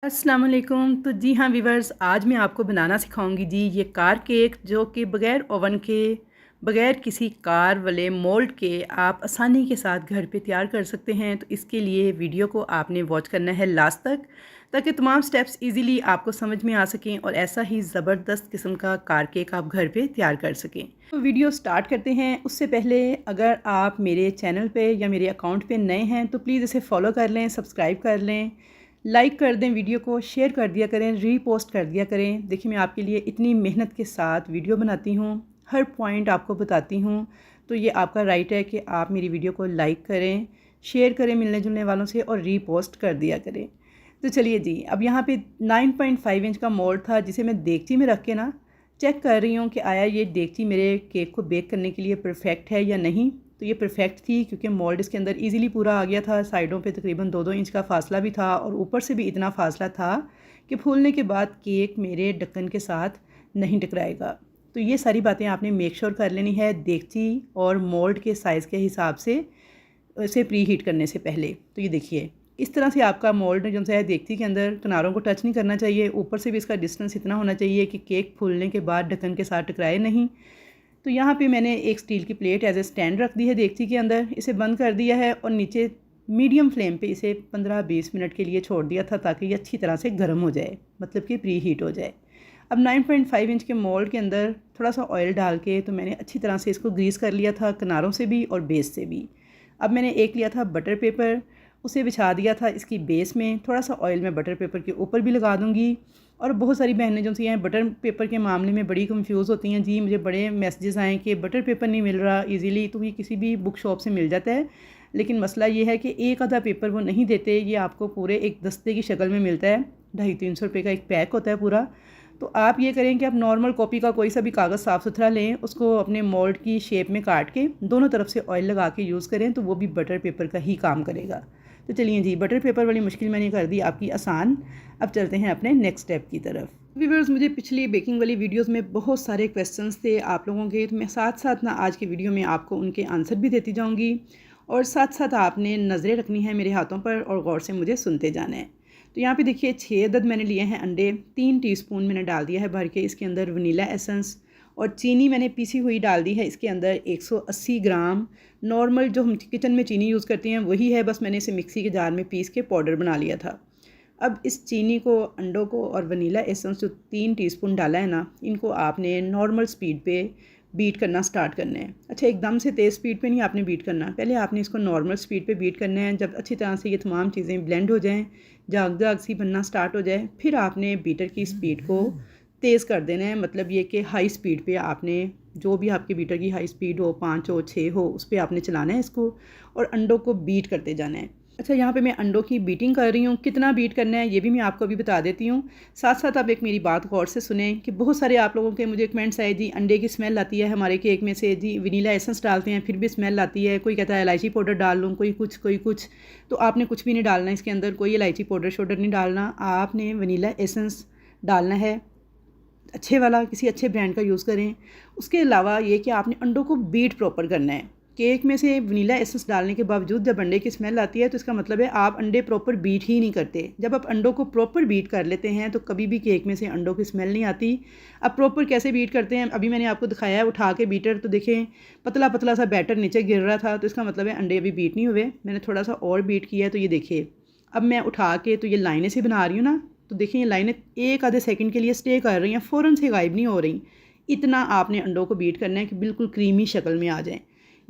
अस्सलाम वालेकुम। तो जी हाँ व्यूवर्स, आज मैं आपको बनाना सिखाऊंगी जी ये कार केक, जो कि बग़ैर ओवन के, बग़ैर किसी कार वाले मोल्ड के आप आसानी के साथ घर पे तैयार कर सकते हैं। तो इसके लिए वीडियो को आपने वॉच करना है लास्ट तक, ताकि तमाम स्टेप्स इजीली आपको समझ में आ सकें और ऐसा ही ज़बरदस्त किस्म का कार केक आप घर पे तैयार कर सकें। तो वीडियो स्टार्ट करते हैं। उससे पहले अगर आप मेरे चैनल पे या मेरे अकाउंट पे नए हैं तो प्लीज़ इसे फॉलो कर लें, सब्सक्राइब कर लें, लाइक कर दें, वीडियो को शेयर कर दिया करें, रीपोस्ट कर दिया करें। देखिए, मैं आपके लिए इतनी मेहनत के साथ वीडियो बनाती हूँ, हर पॉइंट आपको बताती हूँ, तो ये आपका राइट है कि आप मेरी वीडियो को लाइक करें, शेयर करें मिलने जुलने वालों से और रीपोस्ट कर दिया करें। तो चलिए जी, अब यहाँ पे 9.5 इंच का मोल्ड था, जिसे मैं देगची में रख के ना चेक कर रही हूँ कि आया ये देगची मेरे केक को बेक करने के लिए परफेक्ट है या नहीं। तो ये परफेक्ट थी, क्योंकि मोल्ड इसके अंदर इजीली पूरा आ गया था। साइडों पे तकरीबन 2-2 इंच का फासला भी था और ऊपर से भी इतना फासला था कि फूलने के बाद केक मेरे ढक्कन के साथ नहीं टकराएगा। तो ये सारी बातें आपने मेक श्योर कर लेनी है देगची और मोल्ड के साइज़ के हिसाब से, इसे प्री हीट करने से पहले। तो ये देखिए, इस तरह से आपका मोल्ड जो है देगची के अंदर किनारों को टच नहीं करना चाहिए। ऊपर से भी इसका डिस्टेंस इतना होना चाहिए कि केक फूलने के बाद ढक्कन के साथ टकराए नहीं। तो यहाँ पे मैंने एक स्टील की प्लेट एज ए स्टैंड रख दी है देगची के अंदर, इसे बंद कर दिया है और नीचे मीडियम फ्लेम पे इसे 15-20 मिनट के लिए छोड़ दिया था, ताकि ये अच्छी तरह से गर्म हो जाए, मतलब कि प्री हीट हो जाए। अब 9.5 इंच के मोल्ड के अंदर थोड़ा सा ऑयल डाल के तो मैंने अच्छी तरह से इसको ग्रीस कर लिया था, किनारों से भी और बेस से भी। अब मैंने एक लिया था बटर पेपर, उसे बिछा दिया था इसकी बेस में। थोड़ा सा ऑयल मैं बटर पेपर के ऊपर भी लगा दूँगी। और बहुत सारी बहनें जो सी हैं बटर पेपर के मामले में बड़ी कंफ्यूज होती हैं जी। मुझे बड़े मैसेजेस आए कि बटर पेपर नहीं मिल रहा इजीली, तो ये किसी भी बुक शॉप से मिल जाता है। लेकिन मसला ये है कि एक आधा पेपर वो नहीं देते, ये आपको पूरे एक दस्ते की शक्ल में मिलता है। 250-300 रुपये का एक पैक होता है पूरा। तो आप ये करें कि आप नॉर्मल कॉपी का कोई सा भी कागज़ साफ़ सुथरा लें, उसको अपने मोल्ड की शेप में काट के दोनों तरफ से ऑयल लगा के यूज़ करें, तो वो भी बटर पेपर का ही काम करेगा। तो चलिए जी, बटर पेपर वाली मुश्किल मैंने कर दी आपकी आसान। अब चलते हैं अपने नेक्स्ट स्टेप की तरफ। व्यूअर्स, मुझे पिछली बेकिंग वाली वीडियोस में बहुत सारे क्वेश्चंस थे आप लोगों के, तो मैं साथ साथ ना आज के वीडियो में आपको उनके आंसर भी देती जाऊंगी और साथ साथ आपने नज़रें रखनी है मेरे हाथों पर और गौर से मुझे सुनते जाना है। तो यहाँ पे देखिए 6 अदद मैंने लिए हैं अंडे, 3 टीस्पून मैंने डाल दिया है भर के इसके अंदर वनीला एसेंस, और चीनी मैंने पीसी हुई डाल दी है इसके अंदर 180 ग्राम। नॉर्मल जो हम किचन में चीनी यूज़ करते हैं वही है, बस मैंने इसे मिक्सी के जार में पीस के पाउडर बना लिया था। अब इस चीनी को, अंडों को और वनीला एसेंस जो 3 टीस्पून डाला है ना, इनको आपने नॉर्मल स्पीड पे बीट करना स्टार्ट करना है। अच्छा, एकदम से तेज़ स्पीड पे नहीं आपने बीट करना, पहले आपने इसको नॉर्मल स्पीड पे बीट करना है। जब अच्छी तरह से ये तमाम चीज़ें ब्लेंड हो जाएं, झाग झाग सी बनना स्टार्ट हो जाए, फिर आपने बीटर की स्पीड को तेज़ कर देना है। मतलब ये कि हाई स्पीड पे आपने, जो भी आपके बीटर की हाई स्पीड हो, 5 हो 6 हो, उस पर आपने चलाना है इसको और अंडों को बीट करते जाना है। अच्छा, यहाँ पे मैं अंडों की बीटिंग कर रही हूँ, कितना बीट करना है ये भी मैं आपको अभी बता देती हूँ। साथ साथ आप एक मेरी बात गौर से सुने कि बहुत सारे आप लोगों के मुझे कमेंट्स आए, जी अंडे की स्मेल आती है हमारे केक में से, जी वनीला एसेंस डालते हैं फिर भी स्मेल आती है, कोई कहता है इलायची पाउडर डाल लूँ, कोई कुछ कोई कुछ। तो आपने कुछ भी नहीं डालना इसके अंदर, कोई इलायची पाउडर शोडर नहीं डालना, आपने वनीला एसेंस डालना है, अच्छे वाला, किसी अच्छे ब्रांड का यूज़ करें। उसके अलावा ये कि आपने अंडों को बीट प्रॉपर करना है। केक में से वनीला एसेंस डालने के बावजूद जब अंडे की स्मेल आती है तो इसका मतलब है आप अंडे प्रॉपर बीट ही नहीं करते। जब आप अंडों को प्रॉपर बीट कर लेते हैं तो कभी भी केक में से अंडों की स्मेल नहीं आती। अब प्रॉपर कैसे बीट करते हैं अभी मैंने आपको दिखाया है, उठा के बीटर, तो देखें पतला पतला सा बैटर नीचे गिर रहा था, तो इसका मतलब है अंडे अभी बीट नहीं हुए। मैंने थोड़ा सा और बीट किया है, तो ये देखिए अब मैं उठा के तो ये लाइनें से बना रही हूँ ना, तो देखिए ये लाइनें एक आधे सेकंड के लिए स्टे कर रही हैं, फ़ौरन से गायब नहीं हो रही। इतना आपने अंडों को बीट करना है कि बिल्कुल क्रीमी शक्ल में आ जाएं।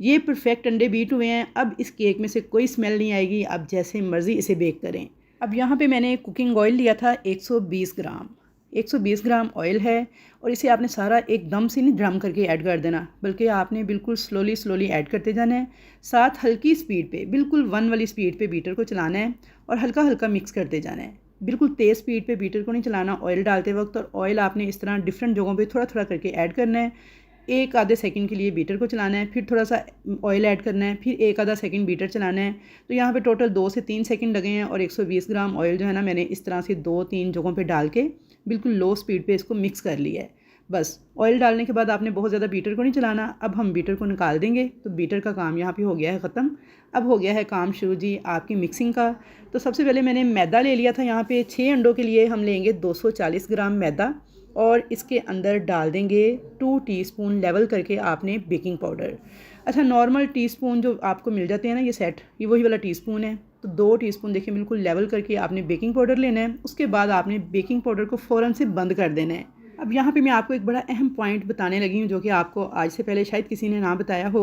ये परफेक्ट अंडे बीट हुए हैं। अब इस केक में से कोई स्मेल नहीं आएगी, आप जैसे मर्ज़ी इसे बेक करें। अब यहाँ पे मैंने कुकिंग ऑयल लिया था 120 ग्राम, 120 ग्राम ऑयल है और इसे आपने सारा एकदम से नहीं ड्रम करके ऐड कर देना, बल्कि आपने बिल्कुल स्लोली स्लोली ऐड करते जाना है। साथ हल्की स्पीड पे, बिल्कुल 1 वाली स्पीड पे बीटर को चलाना है और हल्का हल्का मिक्स करते जाना है। बिल्कुल तेज़ स्पीड पे बीटर को नहीं चलाना ऑयल डालते वक्त, और ऑयल आपने इस तरह डिफरेंट जगहों पे थोड़ा थोड़ा करके ऐड करना है। एक आधे सेकंड के लिए बीटर को चलाना है, फिर थोड़ा सा ऑयल ऐड करना है, फिर एक आधा सेकंड बीटर चलाना है। तो यहाँ पे टोटल 2 से 3 सेकंड लगे हैं और 120 ग्राम ऑयल जो है ना, मैंने इस तरह से 2-3 जगहों पे डाल के बिल्कुल लो स्पीड पे इसको मिक्स कर लिया है। बस ऑयल डालने के बाद आपने बहुत ज़्यादा बीटर को नहीं चलाना। अब हम बीटर को निकाल देंगे। तो बीटर का काम यहाँ पे हो गया है ख़त्म। अब हो गया है काम शुरू जी आपकी मिक्सिंग का। तो सबसे पहले मैंने मैदा ले लिया था। यहाँ पे 6 अंडों के लिए हम लेंगे 240 ग्राम मैदा और इसके अंदर डाल देंगे 2 टीस्पून लेवल करके आपने बेकिंग पाउडर। अच्छा, नॉर्मल टीस्पून जो आपको मिल जाते हैं ना, ये सेट, ये वही वाला टीस्पून है। तो 2 टीस्पून देखिए बिल्कुल लेवल करके आपने बेकिंग पाउडर लेना है। उसके बाद आपने बेकिंग पाउडर को फ़ौरन से बंद कर देना है। अब यहाँ पे मैं आपको एक बड़ा अहम पॉइंट बताने लगी हूँ जो कि आपको आज से पहले शायद किसी ने ना बताया हो।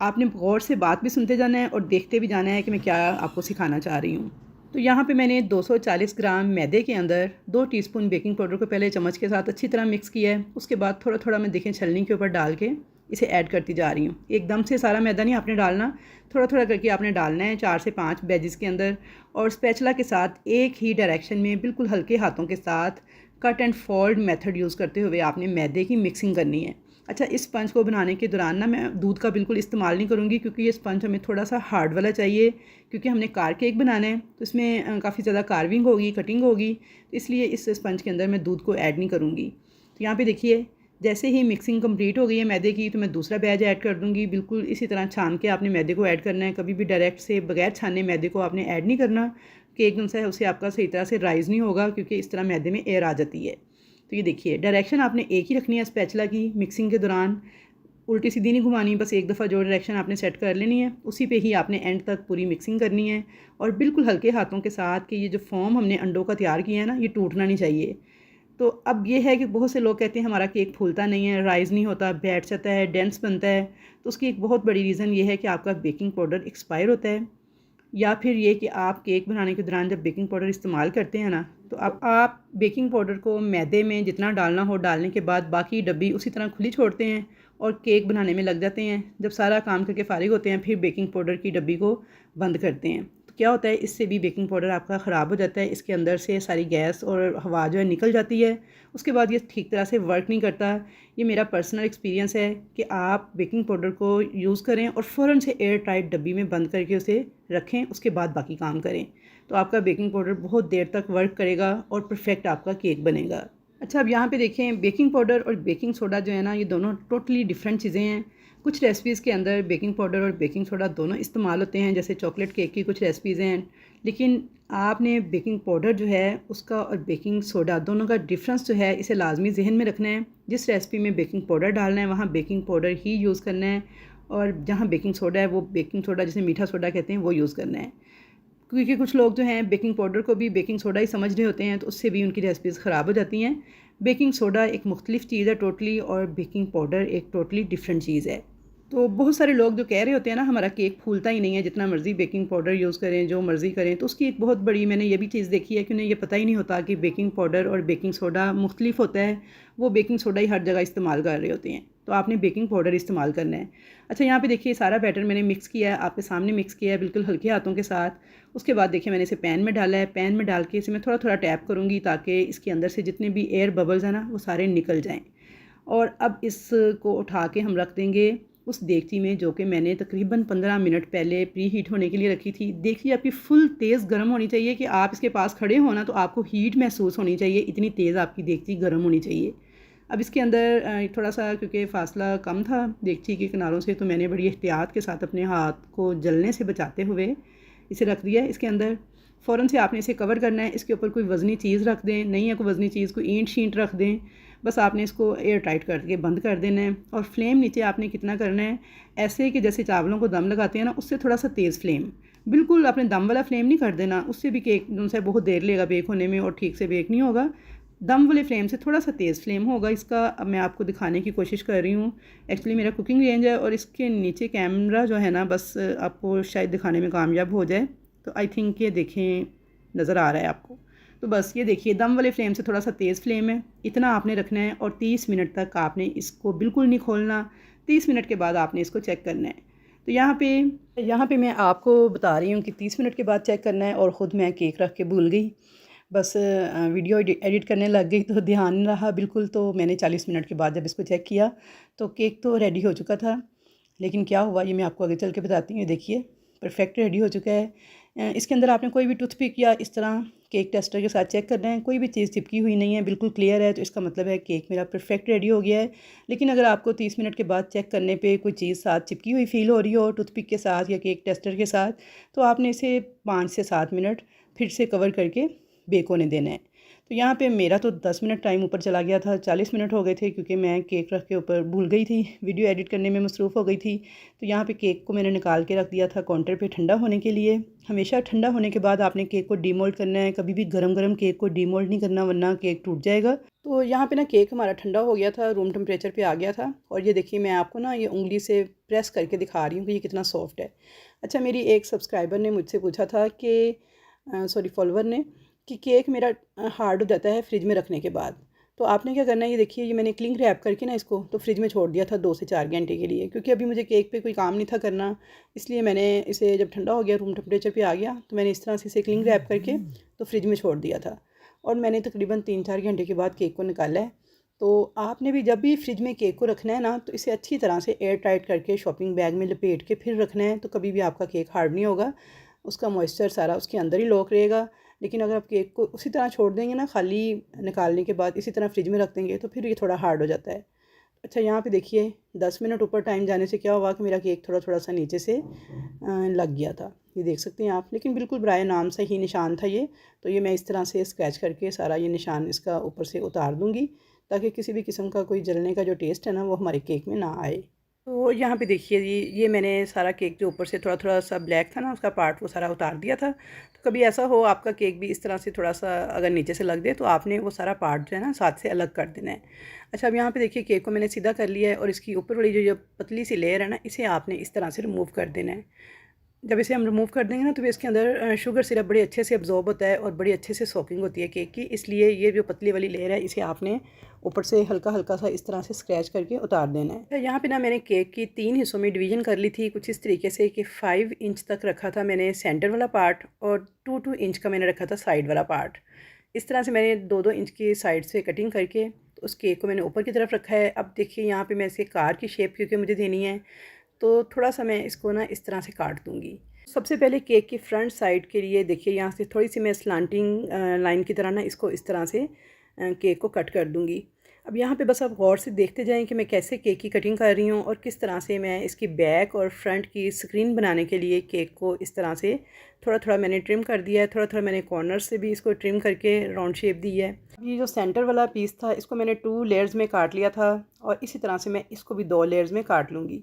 आपने गौर से बात भी सुनते जाना है और देखते भी जाना है कि मैं क्या आपको सिखाना चाह रही हूँ। तो यहाँ पे मैंने 240 ग्राम मैदे के अंदर 2 टीस्पून बेकिंग पाउडर को पहले चम्मच के साथ अच्छी तरह मिक्स किया है। उसके बाद थोड़ा थोड़ा मैं देखें छलनी के ऊपर डाल के इसे ऐड करती जा रही हूँ। एकदम से सारा मैदा नहीं आपने डालना, थोड़ा थोड़ा करके आपने डालना है 4 से 5 बैजेस के अंदर। और स्पैचुला के साथ एक ही डायरेक्शन में बिल्कुल हल्के हाथों के साथ cut and fold method use करते हुए आपने मैदे की मिक्सिंग करनी है। अच्छा, इस स्पंज को बनाने के दौरान ना मैं दूध का बिल्कुल इस्तेमाल नहीं करूँगी क्योंकि ये स्पंज हमें थोड़ा सा हार्ड वाला चाहिए, क्योंकि हमने कार केक बनाना है तो इसमें काफ़ी ज़्यादा कार्विंग होगी, कटिंग होगी। तो इसलिए इस स्पंज के अंदर मैं दूध को ऐड नहीं करूँगी। तो यहाँ पे देखिए जैसे ही मिक्सिंग कंप्लीट हो गई है मैदे की, तो मैं दूसरा बैच ऐड कर दूँगी। बिल्कुल इसी तरह छान के आपने मैदे को ऐड करना है। कभी भी डायरेक्ट से बगैर छाने मैदे को आपने ऐड नहीं करना। केक जो है उसे आपका सही तरह से राइज़ नहीं होगा क्योंकि इस तरह मैदे में एयर आ जाती है। तो ये देखिए डायरेक्शन आपने एक ही रखनी है स्पैचुला की मिक्सिंग के दौरान, उल्टी सीधी नहीं घुमानी। बस एक दफ़ा जो डायरेक्शन आपने सेट कर लेनी है उसी पे ही आपने एंड तक पूरी मिक्सिंग करनी है। और बिल्कुल हल्के हाथों के साथ कि ये जो फॉर्म हमने अंडों का तैयार किया है ना, ये टूटना नहीं चाहिए। तो अब ये है कि बहुत से लोग कहते हैं हमारा केक फूलता नहीं है, राइज़ नहीं होता, बैठ जाता है, डेंस बनता है। तो उसकी एक बहुत बड़ी रीज़न ये है कि आपका बेकिंग पाउडर एक्सपायर होता है, या फिर ये कि आप केक बनाने के दौरान जब बेकिंग पाउडर इस्तेमाल करते हैं ना, तो अब आप बेकिंग पाउडर को मैदे में जितना डालना हो डालने के बाद बाकी डब्बी उसी तरह खुली छोड़ते हैं और केक बनाने में लग जाते हैं। जब सारा काम करके फारिग होते हैं फिर बेकिंग पाउडर की डब्बी को बंद करते हैं। तो क्या होता है, इससे भी बेकिंग पाउडर आपका ख़राब हो जाता है। इसके अंदर से सारी गैस और हवा जो है निकल जाती है। उसके बाद ये ठीक तरह से वर्क नहीं करता। ये मेरा पर्सनल एक्सपीरियंस है कि आप बेकिंग पाउडर को यूज़ करें और फ़ौरन से एयर टाइट डब्बी में बंद करके उसे रखें, उसके बाद बाकी काम करें। तो आपका बेकिंग पाउडर बहुत देर तक वर्क करेगा और परफेक्ट आपका केक बनेगा। अच्छा, अब यहाँ पे देखें बेकिंग पाउडर और बेकिंग सोडा जो है ना, ये दोनों टोटली डिफरेंट चीज़ें हैं। कुछ रेसिपीज़ के अंदर बेकिंग पाउडर और बेकिंग सोडा दोनों इस्तेमाल होते हैं, जैसे चॉकलेट केक की कुछ रेसिपीज़ हैं। लेकिन आपने बेकिंग पाउडर जो है उसका और बेकिंग सोडा दोनों का डिफरेंस जो है इसे लाजमी जहन में रखना है। जिस रेसिपी में बेकिंग पाउडर डालना है वहाँ बेकिंग पाउडर ही यूज़ करना है, और जहाँ बेकिंग सोडा है वो बेकिंग सोडा, जिसे मीठा सोडा कहते हैं, वो यूज़ करना है। क्योंकि कुछ लोग जो हैं बेकिंग पाउडर को भी बेकिंग सोडा ही समझ रहे होते हैं, तो उससे भी उनकी रेसिपीज़ ख़राब हो जाती हैं। बेकिंग सोडा एक मुख्तलिफ चीज़ है टोटली, और बेकिंग पाउडर एक टोटली डिफरेंट चीज़ है। तो बहुत सारे लोग जो कह रहे होते हैं ना हमारा केक फूलता ही नहीं है, जितना मर्ज़ी बेकिंग पाउडर यूज़ करें, जो मर्ज़ी करें, तो उसकी एक बहुत बड़ी मैंने ये भी चीज़ देखी है कि उन्हें ये पता ही नहीं होता कि बेकिंग पाउडर और बेकिंग सोडा मुख्तलिफ होता है। वो बेकिंग सोडा ही हर जगह इस्तेमाल कर रहे होते हैं, तो आपने बेकिंग पाउडर इस्तेमाल करना है। अच्छा, यहाँ पे देखिए सारा बैटर मैंने मिक्स किया है, आपके सामने मिक्स किया है बिल्कुल हल्के हाथों के साथ। उसके बाद देखिए मैंने इसे पैन में डाला है। पैन में डाल के इसे मैं थोड़ा थोड़ा टैप करूँगी ताकि इसके अंदर से जितने भी एयर बबल्स हैं ना वो सारे निकल जाएँ। और अब इसको उठा के हम रख देंगे उस देगची में जो कि मैंने तकरीबन 15 मिनट पहले प्री हीट होने के लिए रखी थी। देखिए आपकी फुल तेज़ गर्म होनी चाहिए कि आप इसके पास खड़े हो ना तो आपको हीट महसूस होनी चाहिए, इतनी तेज़ आपकी देगची गर्म होनी चाहिए। अब इसके अंदर थोड़ा सा क्योंकि फ़ासला कम था देगची के किनारों से, तो मैंने बड़ी एहतियात के साथ अपने हाथ को जलने से बचाते हुए इसे रख दिया। इसके अंदर फ़ौरन से आपने इसे कवर करना है। इसके ऊपर कोई वज़नी चीज़ रख दें, नहीं है कोई वज़नी चीज़, कोई ईंट शींट रख दें। बस आपने इसको एयर टाइट करके बंद कर देना है। और फ्लेम नीचे आपने कितना करना है, ऐसे कि जैसे चावलों को दम लगाते हैं ना, उससे थोड़ा सा तेज़ फ्लेम, बिल्कुल आपने दम वाला फ्लेम नहीं कर देना, उससे भी केक जो है बहुत देर लेगा बेक होने में और ठीक से बेक नहीं होगा। दम वाले फ्लेम से थोड़ा सा तेज़ फ्लेम होगा इसका। अब मैं आपको दिखाने की कोशिश कर रही हूँ। एक्चुअली मेरा कुकिंग रेंज है और इसके नीचे कैमरा जो है ना, बस आपको शायद दिखाने में कामयाब हो जाए। तो आई थिंक ये देखें, नज़र आ रहा है आपको। तो बस ये देखिए दम वाले फ्लेम से थोड़ा सा तेज़ फ्लेम है, इतना आपने रखना है। और 30 मिनट तक आपने इसको बिल्कुल नहीं खोलना। 30 मिनट के बाद आपने इसको चेक करना है। तो यहाँ पे मैं आपको बता रही हूँ कि 30 मिनट के बाद चेक करना है, और ख़ुद मैं केक रख के भूल गई। बस वीडियो एडिट करने लग गई तो ध्यान नहीं रहा बिल्कुल। तो मैंने 40 मिनट के बाद जब इसको चेक किया तो केक तो रेडी हो चुका था। लेकिन क्या हुआ ये मैं आपको आगे चल के बताती हूँ। देखिए परफेक्ट रेडी हो चुका है। इसके अंदर आपने कोई भी टूथपिक या इस तरह केक टेस्टर के साथ चेक करना है, कोई भी चीज़ चिपकी हुई नहीं है, बिल्कुल क्लियर है, तो इसका मतलब है केक मेरा परफेक्ट रेडी हो गया है। लेकिन अगर आपको 30 मिनट के बाद चेक करने पे कोई चीज़ साथ चिपकी हुई फ़ील हो रही हो टूथपिक के साथ या केक टेस्टर के साथ, तो आपने इसे 5 से 7 मिनट फिर से कवर करके बेक होने देना है। तो यहाँ पे मेरा तो 10 मिनट टाइम ऊपर चला गया था, 40 मिनट हो गए थे क्योंकि मैं केक रख के ऊपर भूल गई थी, वीडियो एडिट करने में मसरूफ़ हो गई थी। तो यहाँ पे केक को मैंने निकाल के रख दिया था काउंटर पे ठंडा होने के लिए। हमेशा ठंडा होने के बाद आपने केक को डीमोल्ड करना है, कभी भी गरम गरम केक को डीमोल्ड नहीं करना वरना केक टूट जाएगा। तो यहाँ पे ना केक हमारा ठंडा हो गया था, रूम टेम्परेचर पे आ गया था। और ये देखिए मैं आपको ना ये उंगली से प्रेस करके दिखा रही हूँ कि ये कितना सॉफ्ट है। अच्छा, मेरी एक सब्सक्राइबर ने मुझसे पूछा था कि फॉलोवर ने कि केक मेरा हार्ड हो जाता है फ्रिज में रखने के बाद। तो आपने क्या करना है, ये देखिए ये मैंने क्लिंग रैप करके ना इसको तो फ्रिज में छोड़ दिया था 2 से 4 घंटे के लिए, क्योंकि अभी मुझे केक पे कोई काम नहीं था करना। इसलिए मैंने इसे जब ठंडा हो गया, रूम टेम्परेचर पे आ गया, तो मैंने इस तरह से इसे क्लिंग रैप करके तो फ्रिज में छोड़ दिया था। और मैंने तकरीबन 3-4 घंटे के बाद केक को निकाला है। तो आपने भी जब भी फ्रिज में केक को रखना है ना, तो इसे अच्छी तरह से एयर टाइट करके शॉपिंग बैग में लपेट के फिर रखना है, तो कभी भी आपका केक हार्ड नहीं होगा। उसका मॉइस्चर सारा उसके अंदर ही लॉक रहेगा। लेकिन अगर आप केक को उसी तरह छोड़ देंगे ना, खाली निकालने के बाद इसी तरह फ्रिज में रख देंगे, तो फिर ये थोड़ा हार्ड हो जाता है। अच्छा, यहाँ पे देखिए 10 मिनट ऊपर टाइम जाने से क्या हुआ कि मेरा केक थोड़ा थोड़ा सा नीचे से लग गया था, ये देख सकते हैं आप। लेकिन बिल्कुल बराए नाम से ही निशान था ये। तो ये मैं इस तरह से स्क्रैच करके सारा ये निशान इसका ऊपर से उतार दूँगी, ताकि किसी भी किस्म का कोई जलने का जो टेस्ट है ना, वो हमारे केक में ना आए। तो यहाँ पे देखिए जी, ये मैंने सारा केक जो ऊपर से थोड़ा थोड़ा सा ब्लैक था ना, उसका पार्ट वो सारा उतार दिया था। तो कभी ऐसा हो आपका केक भी इस तरह से थोड़ा सा अगर नीचे से लग दे, तो आपने वो सारा पार्ट जो है ना साथ से अलग कर देना है। अच्छा, अब यहाँ पे देखिए केक को मैंने सीधा कर लिया है और इसकी ऊपर वाली जो पतली सी लेयर है ना, इसे आपने इस तरह से रिमूव कर देना है। जब इसे हम रिमूव कर देंगे ना, तो इसके अंदर शुगर सिरप बड़े अच्छे से अब्जॉर्ब होता है और बड़ी अच्छे से सोकिंग होती है केक की। इसलिए ये जो पतली वाली लेयर है, इसे आपने ऊपर से हल्का हल्का सा इस तरह से स्क्रैच करके उतार देना है। यहाँ पे ना मैंने केक की 3 हिस्सों में डिवीज़न कर ली थी, कुछ इस तरीके से कि 5 इंच तक रखा था मैंने सेंटर वाला पार्ट और 2-2 इंच का मैंने रखा था साइड वाला पार्ट। इस तरह से मैंने 2-2 इंच की साइड से कटिंग करके तो उस केक को मैंने ऊपर की तरफ रखा है। अब देखिए यहाँ पर मैं इसे कार की शेप क्योंकि मुझे देनी है, तो थोड़ा सा मैं इसको ना इस तरह से काट दूँगी। सबसे पहले केक की फ्रंट साइड के लिए देखिए यहाँ से थोड़ी सी मैं स्लांटिंग लाइन की तरह ना इसको इस तरह से केक को कट कर दूँगी। अब यहाँ पे बस आप गौर से देखते जाएं कि मैं कैसे केक की कटिंग कर रही हूँ और किस तरह से मैं इसकी बैक और फ्रंट की स्क्रीन बनाने के लिए केक को इस तरह से थोड़ा थोड़ा मैंने ट्रिम कर दिया है। थोड़ा थोड़ा मैंने कॉर्नर से भी इसको ट्रिम करके राउंड शेप दी है। ये जो सेंटर वाला पीस था, इसको मैंने 2 लेयर्स में काट लिया था और इसी तरह से मैं इसको भी 2 लेयर्स में काट लूँगी।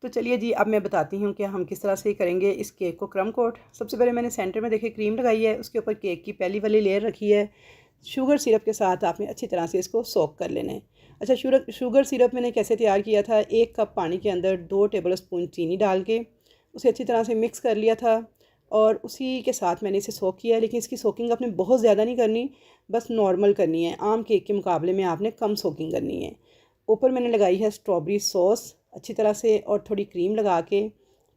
तो चलिए जी, अब मैं बताती हूँ कि हम किस तरह से करेंगे इस केक को क्रम कोट। सबसे पहले मैंने सेंटर में देखिए क्रीम लगाई है, उसके ऊपर केक की पहली वाली लेयर रखी है। शुगर सिरप के साथ आपने अच्छी तरह से इसको सोक कर लेना है। अच्छा, शुगर सिरप मैंने कैसे तैयार किया था, 1 कप पानी के अंदर 2 टेबल स्पून चीनी डाल के उसे अच्छी तरह से मिक्स कर लिया था और उसी के साथ मैंने इसे सोक किया है। लेकिन इसकी सोकिंग आपने बहुत ज़्यादा नहीं करनी, बस नॉर्मल करनी है। आम केक के मुकाबले में आपने कम सोकिंग करनी है। ऊपर मैंने लगाई है स्ट्रॉबेरी सॉस अच्छी तरह से और थोड़ी क्रीम लगा के,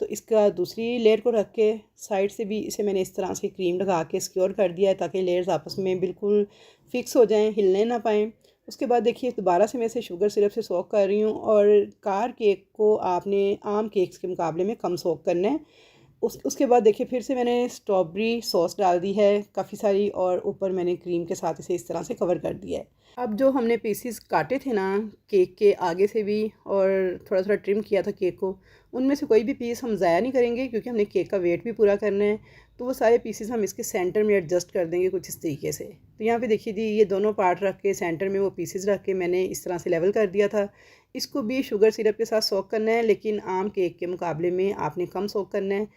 तो इसका दूसरी लेयर को रख के साइड से भी इसे मैंने इस तरह से क्रीम लगा के सिक्योर कर दिया है, ताकि लेयर्स आपस में बिल्कुल फिक्स हो जाएं, हिलने ना पाएँ। उसके बाद देखिए दोबारा से मैं इसे शुगर सिरप से सोक कर रही हूँ और कार केक को आपने आम केक्स के मुकाबले में कम सोक करना है। उसके बाद देखिए फिर से मैंने स्ट्रॉबेरी सॉस डाल दी है काफ़ी सारी और ऊपर मैंने क्रीम के साथ इसे इस तरह से कवर कर दिया है। अब जो हमने पीसीस काटे थे ना केक के आगे से भी और थोड़ा थोड़ा ट्रिम किया था केक को, उनमें से कोई भी पीस हम ज़ाया नहीं करेंगे क्योंकि हमने केक का वेट भी पूरा करना है। तो वो सारे पीसेस हम इसके सेंटर में एडजस्ट कर देंगे कुछ इस तरीके से। तो यहाँ पे देखिए जी, ये दोनों पार्ट रख के सेंटर में वो पीसेस रख के मैंने इस तरह से लेवल कर दिया था। इसको भी शुगर सिरप के साथ सोक करना है, लेकिन आम केक के मुकाबले में आपने कम सोक करना है।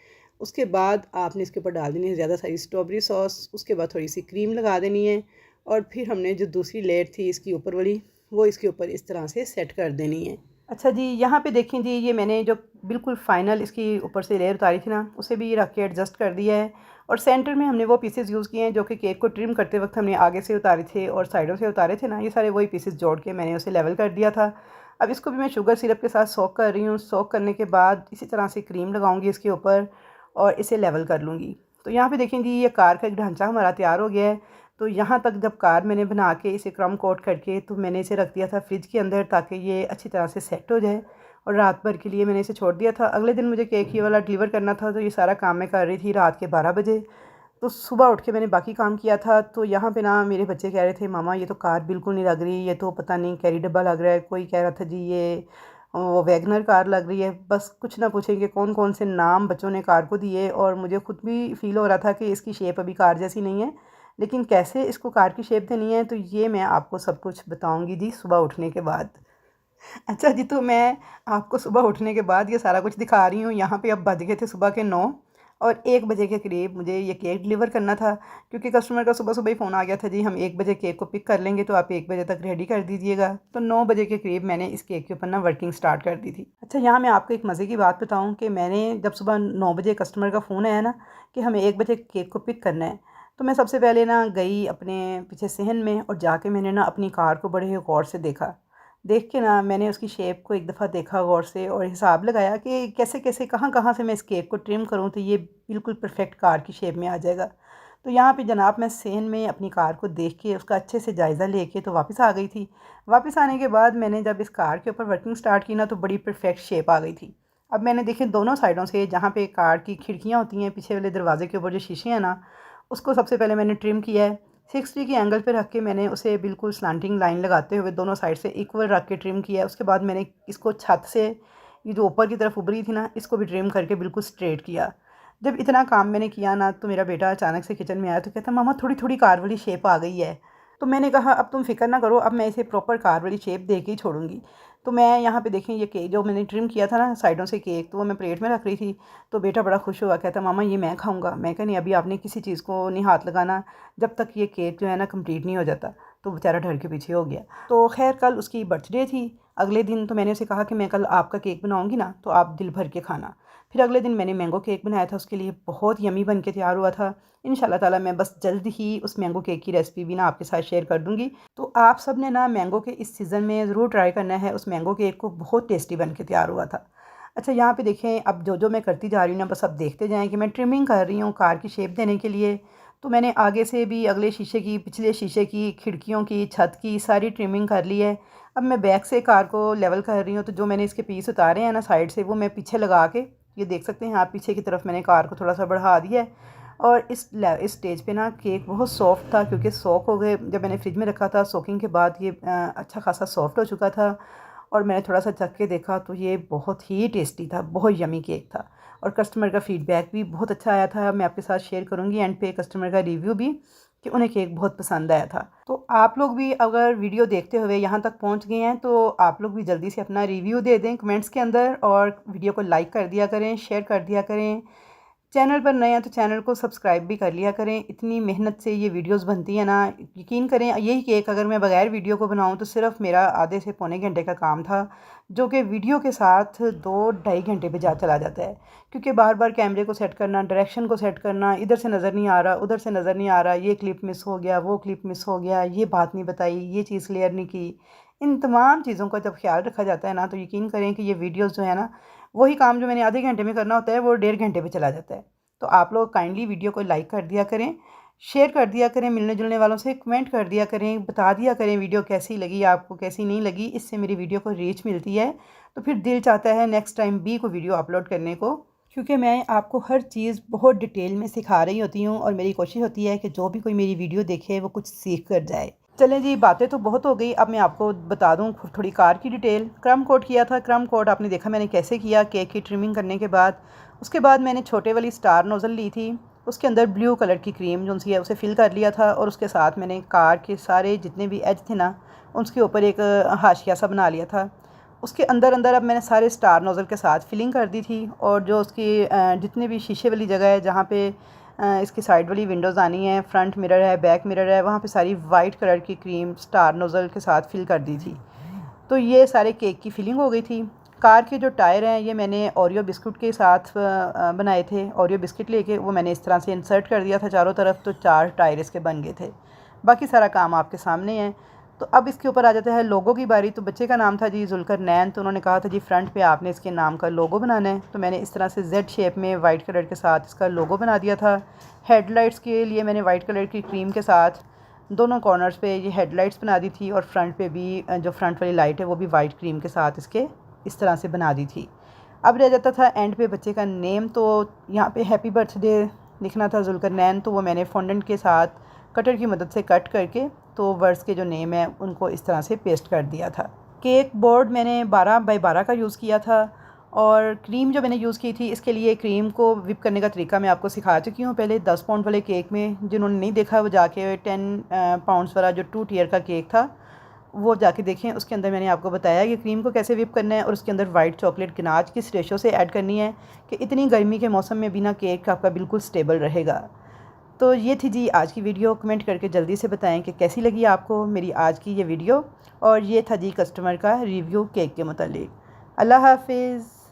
उसके बाद आपने इसके ऊपर डाल देनी है ज़्यादा सारी स्ट्रॉबेरी सॉस, उसके बाद थोड़ी सी क्रीम लगा देनी है और फिर हमने जो दूसरी लेयर थी इसकी ऊपर वाली, वो इसके ऊपर इस तरह से सेट कर देनी है। अच्छा जी, यहाँ पे देखें जी, ये मैंने जो बिल्कुल फाइनल इसकी ऊपर से लेयर उतारी थी ना, उसे भी रख के एडजस्ट कर दिया है और सेंटर में हमने वो पीसेस यूज़ किए हैं जो कि केक को ट्रिम करते वक्त हमने आगे से उतारे थे और साइडों से उतारे थे ना, ये सारे वही पीसेस जोड़ के मैंने उसे लेवल कर दिया था। अब इसको भी मैं शुगर सिरप के साथ सोक कर रही हूँ। सोक करने के बाद इसी तरह से क्रीम लगाऊंगी इसके ऊपर और इसे लेवल कर लूँगी। तो यहाँ पे देखें जी, ये कार का एक ढांचा हमारा तैयार हो गया है। तो यहाँ तक जब कार मैंने बना के इसे क्रम कोट करके तो मैंने इसे रख दिया था फ्रिज के अंदर, ताकि ये अच्छी तरह से सेट हो जाए और रात भर के लिए मैंने इसे छोड़ दिया था। अगले दिन मुझे केक ये वाला डिलीवर करना था, तो ये सारा काम मैं कर रही थी रात के 12 बजे। तो सुबह उठ के मैंने बाकी काम किया था। तो यहाँ पे ना मेरे बच्चे कह रहे थे मामा ये तो कार बिल्कुल नहीं लग रही, ये तो पता नहीं कैरी डब्बा लग रहा है। कोई कह रहा था जी ये वो वैगनर कार लग रही है। बस कुछ ना पूछें कि कौन कौन से नाम बच्चों ने कार को दिए। और मुझे ख़ुद भी फ़ील हो रहा था कि इसकी शेप अभी कार जैसी नहीं है, लेकिन कैसे इसको कार की शेप देनी है तो ये मैं आपको सब कुछ बताऊँगी जी सुबह उठने के बाद। अच्छा जी, तो मैं आपको सुबह उठने के बाद ये सारा कुछ दिखा रही हूँ। यहाँ पे अब बज गए थे सुबह के 9 और 1 बजे के करीब मुझे ये केक डिलीवर करना था, क्योंकि कस्टमर का सुबह सुबह ही फ़ोन आ गया था जी हम 1 बजे केक को पिक कर लेंगे, तो आप 1 बजे तक रेडी कर दीजिएगा। तो 9 बजे के करीब मैंने इस केक के ऊपर ना वर्किंग स्टार्ट कर दी थी। अच्छा, यहाँ मैं आपको एक मज़े की बात बताऊँ कि मैंने जब सुबह 9 बजे कस्टमर का फ़ोन आया ना कि हमें 1 बजे केक को पिक करना है, तो मैं सबसे पहले ना गई अपने पीछे सहन में और जाके मैंने ना अपनी कार को बड़े गौर से देखा। देख के ना मैंने उसकी शेप को एक दफ़ा देखा गौर से और हिसाब लगाया कि कैसे कैसे कहाँ कहाँ से मैं इस केक को ट्रिम करूँ तो ये बिल्कुल परफेक्ट कार की शेप में आ जाएगा। तो यहाँ पे जनाब मैं सहन में अपनी कार को देख के उसका अच्छे से जायज़ा लेके तो वापस आ गई थी। वापस आने के बाद मैंने जब इस कार के ऊपर वर्किंग स्टार्ट की ना तो बड़ी परफेक्ट शेप आ गई थी। अब मैंने देखे दोनों साइडों से जहाँ पे कार की खिड़कियाँ होती हैं, पीछे वाले दरवाजे के ऊपर जो शीशे हैं ना, उसको सबसे पहले मैंने ट्रिम किया है। 60 के एंगल पे रख के मैंने उसे बिल्कुल स्लांटिंग लाइन लगाते हुए दोनों साइड से इक्वल रख के ट्रिम किया है। उसके बाद मैंने इसको छत से ये जो ऊपर की तरफ उभरी थी ना, इसको भी ट्रिम करके बिल्कुल स्ट्रेट किया। जब इतना काम मैंने किया ना तो मेरा बेटा अचानक से किचन में आया तो कहता मामा थोड़ी थोड़ी कार वाली शेप आ गई है। तो मैंने कहा अब तुम फिक्र ना करो, अब मैं इसे प्रॉपर कार वाली शेप दे के ही छोड़ूंगी। तो मैं यहाँ पे देखें ये केक जो मैंने ट्रिम किया था ना साइडों से केक, तो वो मैं प्लेट में रख रही थी। तो बेटा बड़ा खुश हुआ, कहता मामा ये मैं खाऊंगा। मैं कहा नहीं, अभी आपने किसी चीज़ को नहीं हाथ लगाना जब तक ये केक जो है ना कंप्लीट नहीं हो जाता। तो बेचारा डर के पीछे हो गया। तो खैर कल उसकी बर्थडे थी। अगले दिन तो मैंने उसे कहा कि मैं कल आपका केक बनाऊँगी ना तो आप दिल भर के खाना। फिर अगले दिन मैंने मैंगो केक बनाया था उसके लिए, बहुत यमी बन के तैयार हुआ था। इंशाल्लाह ताला मैं बस जल्द ही उस मैंगो केक की रेसिपी भी ना आपके साथ शेयर कर दूँगी। तो आप सब ने ना मैंगो के इस सीज़न में ज़रूर ट्राई करना है उस मैंगो केक को, बहुत टेस्टी बन के तैयार हुआ था। अच्छा, यहाँ पे देखें अब जो मैं करती जा रही हूँ ना बस अब देखते जाएँ कि मैं ट्रिमिंग कर रही हूँ कार की शेप देने के लिए। तो मैंने आगे से भी अगले शीशे की, पिछले शीशे की, खिड़कियों की, छत की सारी ट्रिमिंग कर ली है। अब मैं बैक से कार को लेवल कर रही हूँ। तो जो मैंने इसके पीस उतारे हैं ना साइड से, वो मैं पीछे लगा के, ये देख सकते हैं आप, पीछे की तरफ मैंने कार को थोड़ा सा बढ़ा दिया है। और इस स्टेज पे ना केक बहुत सॉफ्ट था, क्योंकि सोक हो गए जब मैंने फ्रिज में रखा था। सोकिंग के बाद ये अच्छा खासा सॉफ्ट हो चुका था। और मैंने थोड़ा सा चख के देखा तो ये बहुत ही टेस्टी था, बहुत यमी केक था। और कस्टमर का फ़ीडबैक भी बहुत अच्छा आया था। मैं आपके साथ शेयर करूँगी एंड पे कस्टमर का रिव्यू भी कि उन्हें केक बहुत पसंद आया था। तो आप लोग भी अगर वीडियो देखते हुए यहाँ तक पहुँच गए हैं तो आप लोग भी जल्दी से अपना रिव्यू दे दें कमेंट्स के अंदर, और वीडियो को लाइक कर दिया करें, शेयर कर दिया करें। चैनल पर नए हैं तो चैनल को सब्सक्राइब भी कर लिया करें। इतनी मेहनत से ये वीडियोस बनती है ना, यकीन करें यही केक अगर मैं बगैर वीडियो को बनाऊं तो सिर्फ मेरा आधे से पौने घंटे का काम था, जो कि वीडियो के साथ 2-2.5 घंटे पे चला जाता है। क्योंकि बार बार कैमरे को सेट करना, डायरेक्शन को सेट करना, इधर से नज़र नहीं आ रहा, उधर से नज़र नहीं आ रहा, ये क्लिप मिस हो गया, वो क्लिप मिस हो गया, ये बात नहीं बताई, ये चीज़ क्लियर नहीं की। इन तमाम चीज़ों का जब ख्याल रखा जाता है ना तो यकीन करें कि ये वीडियोज़ जो है ना, वही काम जो मैंने आधे घंटे में करना होता है वो 1.5 घंटे पे चला जाता है। तो आप लोग काइंडली वीडियो को लाइक कर दिया करें, शेयर कर दिया करें, मिलने जुलने वालों से कमेंट कर दिया करें, बता दिया करें वीडियो कैसी लगी आपको, कैसी नहीं लगी। इससे मेरी वीडियो को रीच मिलती है, तो फिर दिल चाहता है नेक्स्ट टाइम भी कोई वीडियो अपलोड करने को, क्योंकि मैं आपको हर चीज़ बहुत डिटेल में सिखा रही होती हूँ और मेरी कोशिश होती है कि जो भी कोई मेरी वीडियो देखे वो कुछ सीख कर जाए। चलें जी, बातें तो बहुत हो गई, अब मैं आपको बता दूं थोड़ी कार की डिटेल। क्रम कोट किया था, क्रम कोट आपने देखा मैंने कैसे किया केक की ट्रिमिंग करने के बाद। उसके बाद मैंने छोटे वाली स्टार नोज़ल ली थी, उसके अंदर ब्लू कलर की क्रीम जो सी है उसे फिल कर लिया था, और उसके साथ मैंने कार के सारे जितने भी एज थे ना उसके ऊपर एक हाशिया सा बना लिया था। उसके अंदर अंदर अब मैंने सारे स्टार नोज़ल के साथ फिलिंग कर दी थी, और जो उसकी जितने भी शीशे वाली जगह है जहाँ पे इसकी साइड वाली विंडोज़ आनी है, फ्रंट मिरर है, बैक मिरर है, वहाँ पे सारी वाइट कलर की क्रीम स्टार नोज़ल के साथ फिल कर दी थी। तो ये सारे केक की फिलिंग हो गई थी। कार के जो टायर हैं ये मैंने ओरियो बिस्कुट के साथ बनाए थे। ओरियो बिस्किट लेके वो मैंने इस तरह से इंसर्ट कर दिया था चारों तरफ, तो 4 टायर इसके बन गए थे। बाकी सारा काम आपके सामने है। तो अब इसके ऊपर आ जाता है लोगो की बारी। तो बच्चे का नाम था जी ज़ुल्करनैन, तो उन्होंने कहा था जी फ्रंट पे आपने इसके नाम का लोगो बनाना है। तो मैंने इस तरह से जेड शेप में वाइट कलर के साथ इसका लोगो बना दिया था। हेडलाइट्स के लिए मैंने वाइट कलर की क्रीम के साथ दोनों कॉर्नर्स पे ये हेडलाइट्स बना दी थी, और फ्रंट पे भी जो फ्रंट वाली लाइट है वो भी वाइट क्रीम के साथ इसके इस तरह से बना दी थी। अब रह जाता था एंड पे बच्चे का नेम। तो यहाँ पे हैप्पी बर्थडे लिखना था जुल्करनैन, तो वो मैंने फॉन्डेंट के साथ कटर की मदद से कट करके तो वर्ड्स के जो नेम है उनको इस तरह से पेस्ट कर दिया था। केक बोर्ड मैंने 12x12 का यूज़ किया था। और क्रीम जो मैंने यूज़ की थी, इसके लिए क्रीम को विप करने का तरीका मैं आपको सिखा चुकी हूँ पहले 10 पाउंड वाले केक में। जिन्होंने नहीं देखा वो जाके 10 पाउंड्स वाला जो 2 टियर का केक था वो जाके देखें। उसके अंदर मैंने आपको बताया कि क्रीम को कैसे विप करना है और उसके अंदर वाइट चॉकलेट गनाच किस रेशो से ऐड करनी है कि इतनी गर्मी के मौसम में बिना केक आपका बिल्कुल स्टेबल रहेगा। तो ये थी जी आज की वीडियो। कमेंट करके जल्दी से बताएं कि कैसी लगी आपको मेरी आज की ये वीडियो। और ये था जी कस्टमर का रिव्यू केक के मुतालिक। अल्लाह हाफिज़।